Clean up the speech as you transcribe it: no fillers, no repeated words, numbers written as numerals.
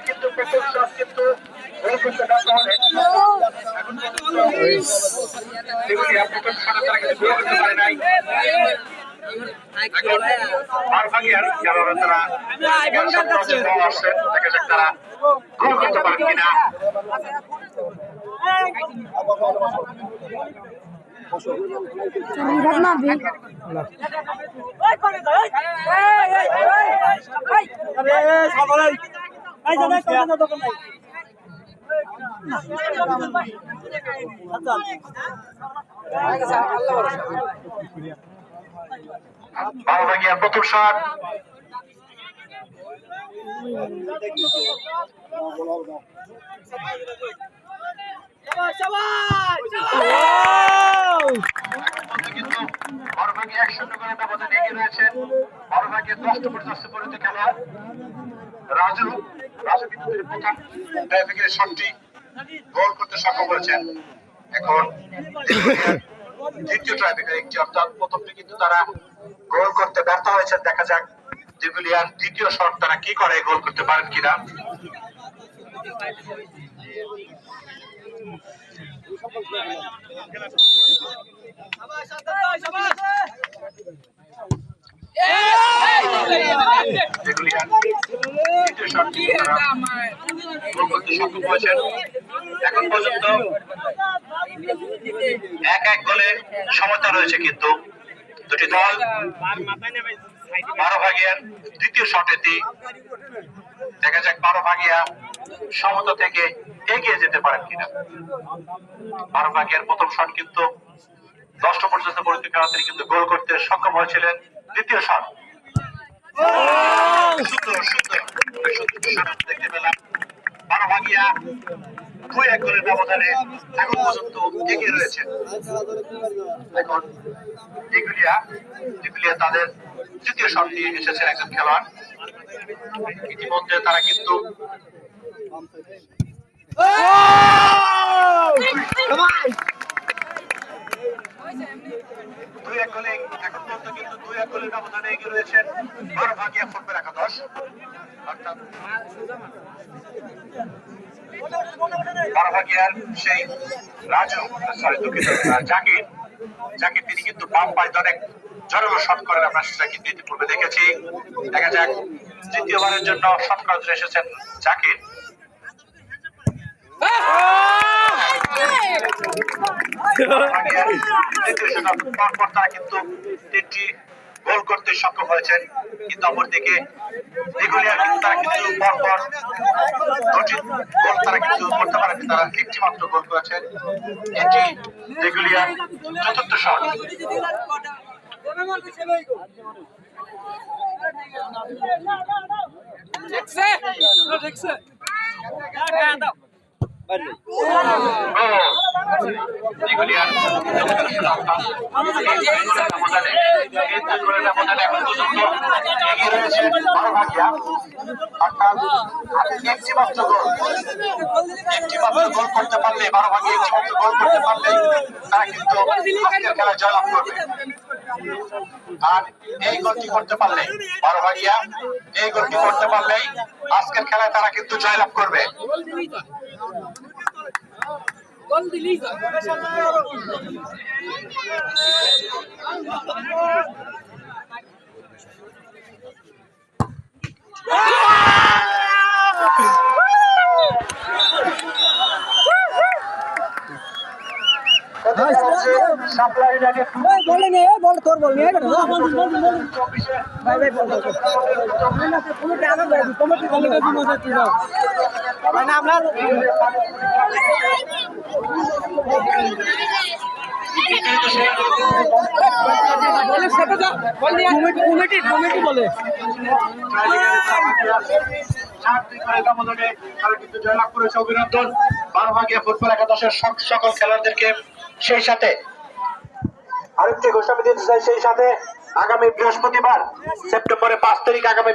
কিন্তু প্রথম শট কিন্তু গোল করতে ব্যর্থ হলেন। প্রথম শটে তারা কিন্তু গোল করতে পারে নাই। তারা গোল করতে পারেন কিনা। প্রথম শট কিন্তু বড়ভাগী 1-0 করে ব্যবধানে এগিয়ে রয়েছেন। বড়ভাগী 10 পরিণত খেলা রাজু কিন্তু তিনি প্রথম ট্রাইব্রেকারের শটটি গোল করতে সক্ষম হয়েছেন। এখন দ্বিতীয় ট্রাইব্রেকার একটি, অর্থাৎ প্রথমটি কিন্তু তারা গোল করতে ব্যর্থ হয়েছেন। দেখা যাক দিগুলিয়ার দ্বিতীয় শট তারা কি করে, গোল করতে পারেন কিনা। এখন পর্যন্ত 1-1 গোলে সমতা রয়েছে, কিন্তু দুটি দল বড়ভাগিয়ার দ্বিতীয় শটেতে দেখা যাক বড়ভাগিয়া সমতা থেকে এগিয়ে যেতে পারেন কিনা। বড়ভাগিয়ার প্রথম শট কিন্তু 10 পর্যন্ত পরিণত খেলা তিনি কিন্তু গোল করতে সক্ষম হয়েছিলেন। দ্বিতীয় শট দেখতে পেলাম। বড়ভাগিয়া 2-1 গোলের ব্যবধানে এখন পর্যন্ত এগিয়ে রয়েছে। এখন দিগুলিয়া তাদের তৃতীয় শট নিয়ে এসেছেন একজন খেলোয়াড়। ইতিমধ্যে তারা কিন্তু এখন পর্যন্ত কিন্তু 2-1 গোলের ব্যবধানে এগিয়ে রয়েছেন বড়ভাগিয়া ফুটবল একাদশ। অর্থাৎ বড়ভাগিয়ার সেই রাজু জাকির তিনি কিন্তু বাম পায়ে অনেক জোরালো শট করেন। আমরা সেটা কিন্তু ইতিপূর্বে দেখেছি। দেখা যাক তৃতীয়বারের জন্য শট করতে এসেছেন জাকির। তারা কিন্তু 3টি গোল করতে সক্ষম হয়েছেন, কিন্তু অপরদিকে দিগুলিয়া কিন্তু তারা কিন্তু পরপর 2টি গোল তারা কিন্তু করতে পারেনি। তারা 1টি মাত্র গোল করেছেন। এটি দিগুলিয়ার চতুর্থ শট। একটি মাত্র গোল করতে পারলে বড়ভাগিয়া তারা কিন্তু খেলা জয়লাভ করবে। আর এই গোলটি করতে পারলে বড়ভাগিয়া আজকের খেলায় তারা কিন্তু জয়লাভ করবে। অভিনন্দন বড়ভাগিয়া ফুটবল একাদশের সকল খেলোয়াড়দেরকে। সেই সাথে আরেকটি ঘোষণা দিতে চাই, সেই সাথে আগামী বৃহস্পতিবার সেপ্টেম্বরের 5 তারিখ আগামী